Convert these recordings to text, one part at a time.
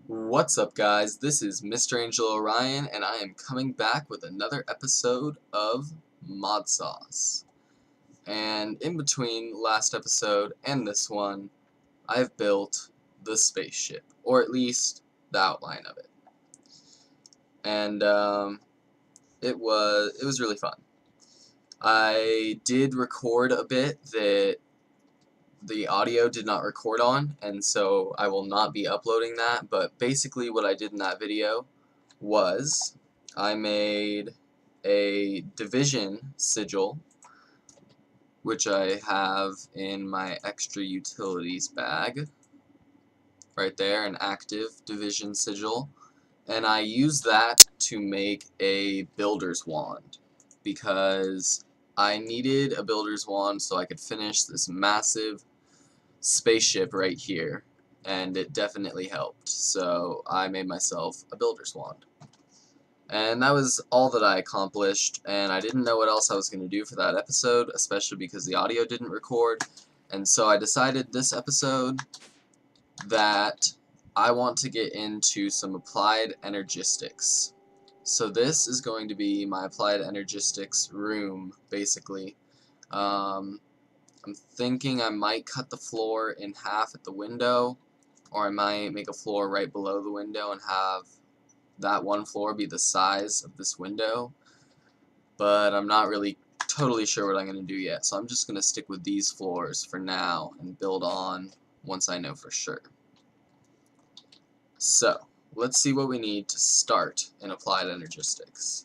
What's up, guys? This is Mranjelorion, and I am coming back with another episode of Modsauce. And in between last episode and this one, I've built the spaceship, or at least the outline of it. And it was really fun. I did record a bit that the audio did not record on, and so I will not be uploading that, but basically what I did in that video was I made a division sigil, which I have in my extra utilities bag right there, an active division sigil, and I used that to make a builder's wand because I needed a builder's wand so I could finish this massive spaceship right here, and it definitely helped. So I made myself a builder's wand. And that was all that I accomplished, and I didn't know what else I was going to do for that episode, especially because the audio didn't record. And so I decided this episode that I want to get into some applied energistics. So this is going to be my applied energistics room, basically. I'm thinking I might cut the floor in half at the window, or I might make a floor right below the window and have that one floor be the size of this window, but I'm not really totally sure what I'm going to do yet, so I'm just going to stick with these floors for now and build on once I know for sure. So, let's see what we need to start in applied energistics.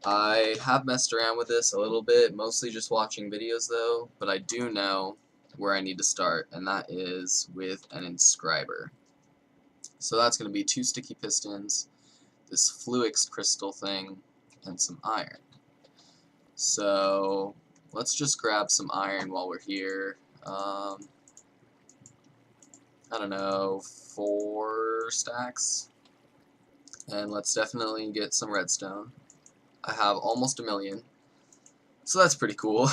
I have messed around with this a little bit, mostly just watching videos though, but I do know where I need to start, and that is with an inscriber. So that's going to be 2 sticky pistons, this Fluix crystal thing, and some iron. So let's just grab some iron while we're here. I don't know, 4 stacks, and let's definitely get some redstone. I have almost 1,000,000, so that's pretty cool.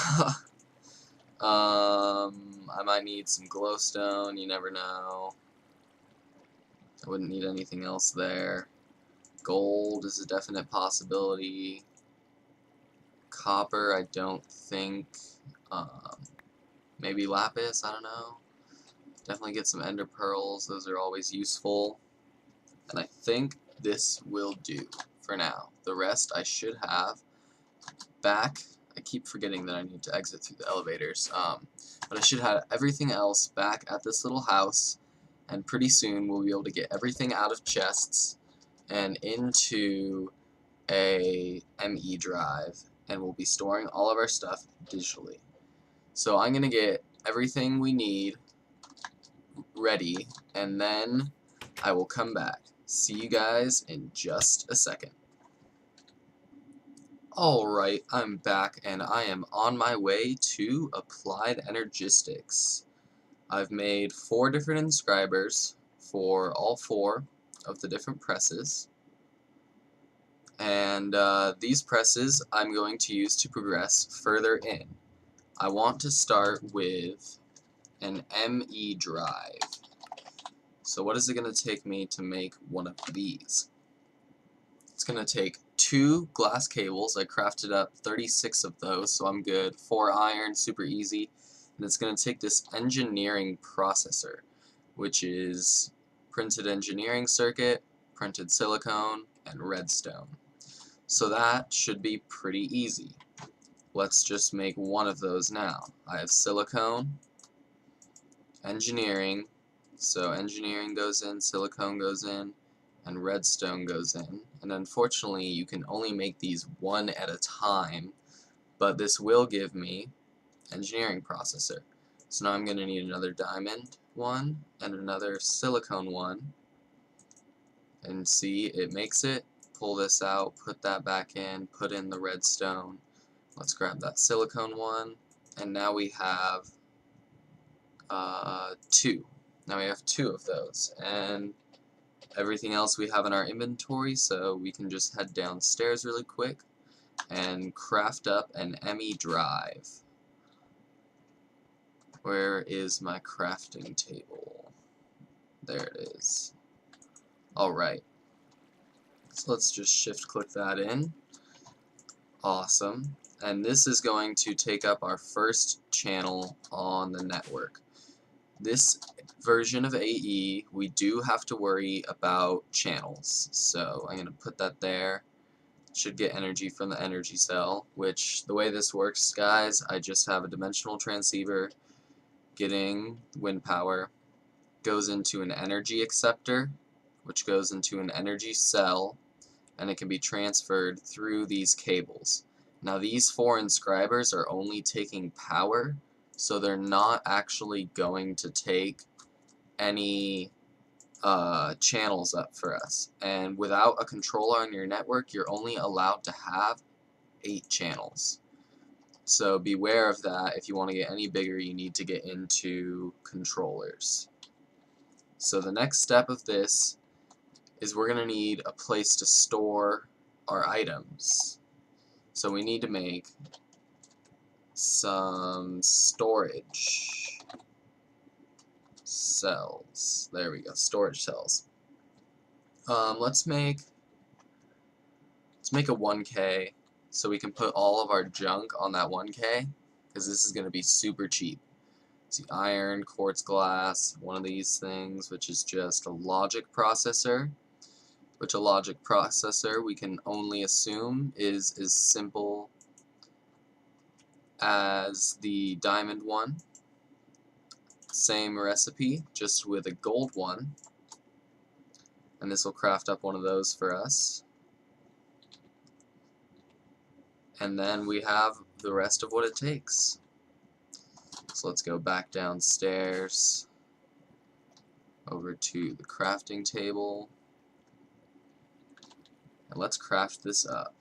I might need some glowstone, you never know. I wouldn't need anything else there. Gold is a definite possibility. Copper, I don't think. Maybe lapis, I don't know. Definitely get some ender pearls, those are always useful. And I think this will do for now. The rest I should have back. I keep forgetting that I need to exit through the elevators. But I should have everything else back at this little house, and pretty soon we'll be able to get everything out of chests and into a ME drive, and we'll be storing all of our stuff digitally. So I'm going to get everything we need ready, and then I will come back. See you guys in just a second. Alright, I'm back, and I am on my way to applied energistics. I've made 4 different inscribers for all 4 of the different presses, and these presses I'm going to use to progress further in. I want to start with an ME drive. So what is it going to take me to make one of these? It's going to take 2 glass cables. I crafted up 36 of those, so I'm good. 4 iron, super easy. And it's going to take this engineering processor, which is printed engineering circuit, printed silicone, and redstone. So that should be pretty easy. Let's just make one of those now. I have silicone, engineering, so engineering goes in, silicone goes in, and redstone goes in. And unfortunately you can only make these one at a time, but this will give me engineering processor. So now I'm going to need another diamond one and another silicone one, and see, it makes it. Pull this out, put that back in, put in the redstone. Let's grab that silicone one, and now we have 2. Now we have 2 of those, and everything else we have in our inventory, so we can just head downstairs really quick and craft up an ME drive. Where is my crafting table? There it is. Alright, so let's just shift click that in. Awesome. And this is going to take up our first channel on the network. This version of AE, we do have to worry about channels. So I'm going to put that there. Should get energy from the energy cell, which the way this works, guys, I just have a dimensional transceiver getting wind power, goes into an energy acceptor, which goes into an energy cell, and it can be transferred through these cables. Now these 4 inscribers are only taking power, so they're not actually going to take any channels up for us. And without a controller on your network, you're only allowed to have 8 channels. So beware of that. If you want to get any bigger, you need to get into controllers. So the next step of this is we're going to need a place to store our items. So we need to make some storage cells. There we go, storage cells. Let's make a 1K so we can put all of our junk on that 1K, because this is going to be super cheap. See, iron, quartz glass, one of these things, which is just a logic processor, which a logic processor we can only assume is as simple as the diamond one. Same recipe, just with a gold one. And this will craft up one of those for us. And then we have the rest of what it takes. So let's go back downstairs over to the crafting table. And let's craft this up.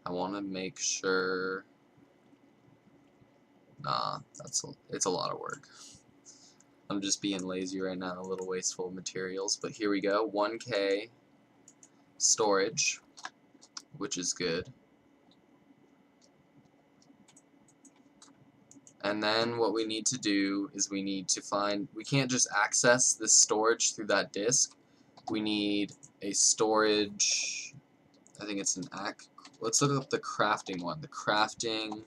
I want to make sure... Nah, it's a lot of work. I'm just being lazy right now, a little wasteful of materials. But here we go, 1K storage, which is good. And then what we need to do is we need to find... We can't just access this storage through that disk. We need a storage... I think it's an AC... Let's look up the crafting one. The crafting...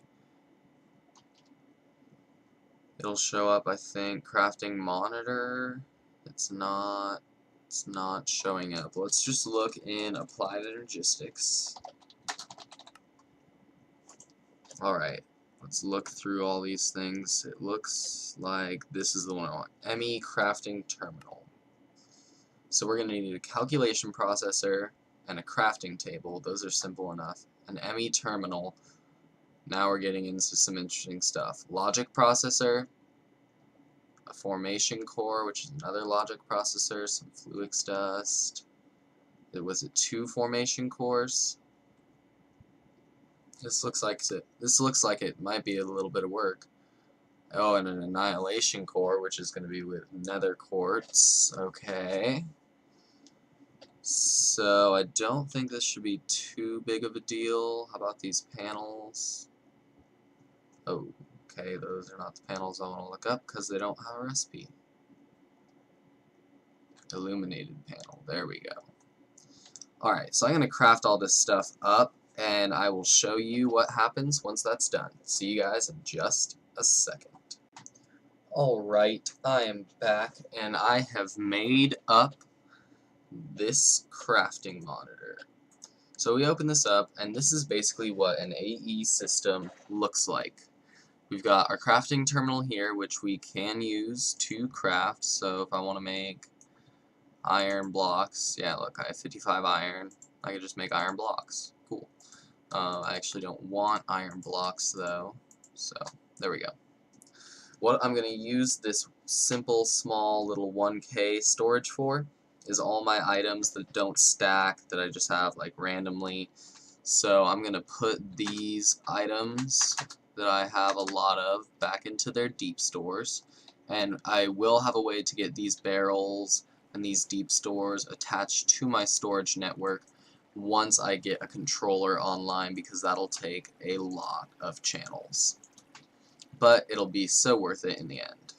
It'll show up, I think, crafting monitor. It's not showing up. Let's just look in applied energistics. Alright, let's look through all these things. It looks like this is the one I want. ME crafting terminal. So we're going to need a calculation processor and a crafting table. Those are simple enough. An ME terminal. Now we're getting into some interesting stuff. Logic processor, a formation core, which is another logic processor, some fluix dust. Was it 2 formation cores? This looks like it might be a little bit of work. Oh, and an annihilation core, which is going to be with nether quartz. Okay. So I don't think this should be too big of a deal. How about these panels? Oh, okay, those are not the panels I want to look up because they don't have a recipe. Illuminated panel, there we go. Alright, so I'm going to craft all this stuff up, and I will show you what happens once that's done. See you guys in just a second. Alright, I am back, and I have made up this crafting monitor. So we open this up, and this is basically what an AE system looks like. We've got our crafting terminal here, which we can use to craft. So if I want to make iron blocks, yeah, look, I have 55 iron. I can just make iron blocks. Cool. I actually don't want iron blocks, though. So there we go. What I'm going to use this simple, small, little 1K storage for is all my items that don't stack, that I just have like randomly. So I'm going to put these items that I have a lot of back into their deep stores, and I will have a way to get these barrels and these deep stores attached to my storage network once I get a controller online, because that'll take a lot of channels. But it'll be so worth it in the end.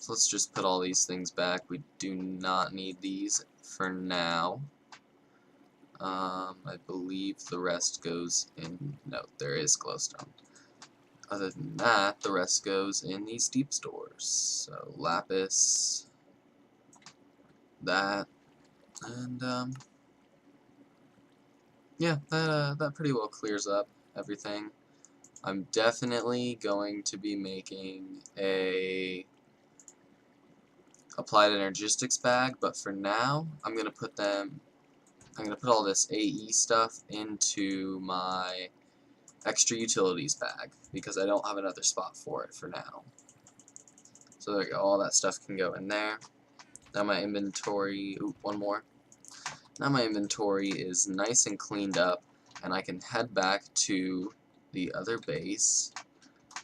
So let's just put all these things back. We do not need these for now. I believe the rest goes in... No, there is glowstone. Other than that, the rest goes in these deep stores. So lapis, that, and yeah, that pretty well clears up everything. I'm definitely going to be making a applied energistics bag, but for now, I'm gonna put all this AE stuff into my extra utilities bag because I don't have another spot for it for now. So there we go, all that stuff can go in there. Now my inventory, one more. Now my inventory is nice and cleaned up, and I can head back to the other base,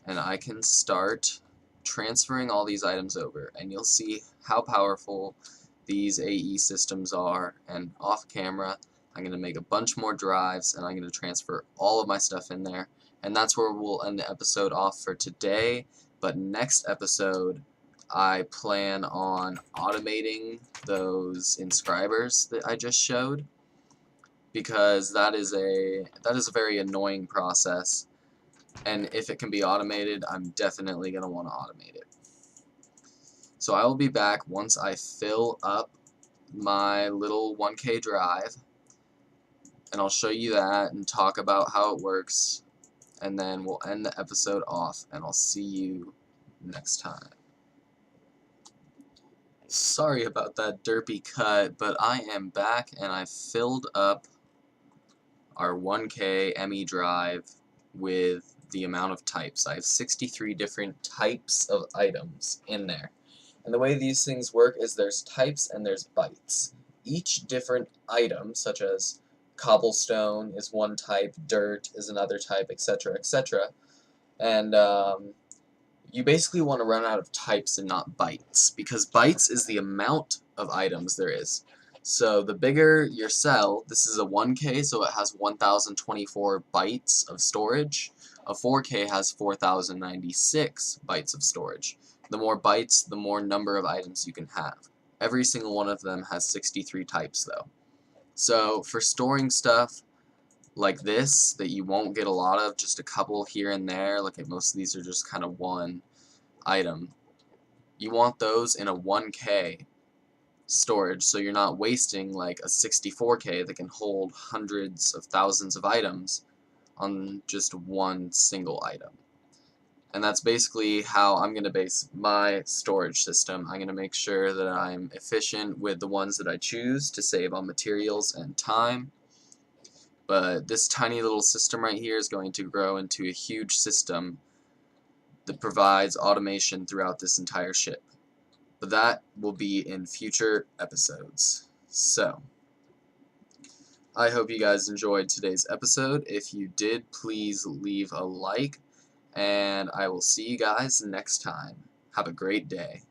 and I can start transferring all these items over, and you'll see how powerful these AE systems are. And off camera, I'm going to make a bunch more drives, and I'm going to transfer all of my stuff in there, and that's where we'll end the episode off for today. But next episode, I plan on automating those inscribers that I just showed, because that is a very annoying process, and if it can be automated, I'm definitely going to want to automate it. So I will be back once I fill up my little 1K drive, and I'll show you that and talk about how it works, and then we'll end the episode off, and I'll see you next time. Sorry about that derpy cut, but I am back, and I filled up our 1K ME drive with the amount of types. I have 63 different types of items in there. And the way these things work is there's types and there's bytes. Each different item, such as cobblestone is one type, dirt is another type, etc., etc. And you basically want to run out of types and not bytes, because bytes is the amount of items there is. So the bigger your cell, this is a 1K, so it has 1024 bytes of storage. A 4K has 4096 bytes of storage. The more bytes, the more number of items you can have. Every single one of them has 63 types though. So for storing stuff like this that you won't get a lot of, just a couple here and there, like most of these are just kind of one item, you want those in a 1K storage, so you're not wasting like a 64K that can hold hundreds of thousands of items on just one single item. And that's basically how I'm going to base my storage system. I'm going to make sure that I'm efficient with the ones that I choose to save on materials and time. But this tiny little system right here is going to grow into a huge system that provides automation throughout this entire ship. But that will be in future episodes. So, I hope you guys enjoyed today's episode. If you did, please leave a like, and I will see you guys next time. Have a great day.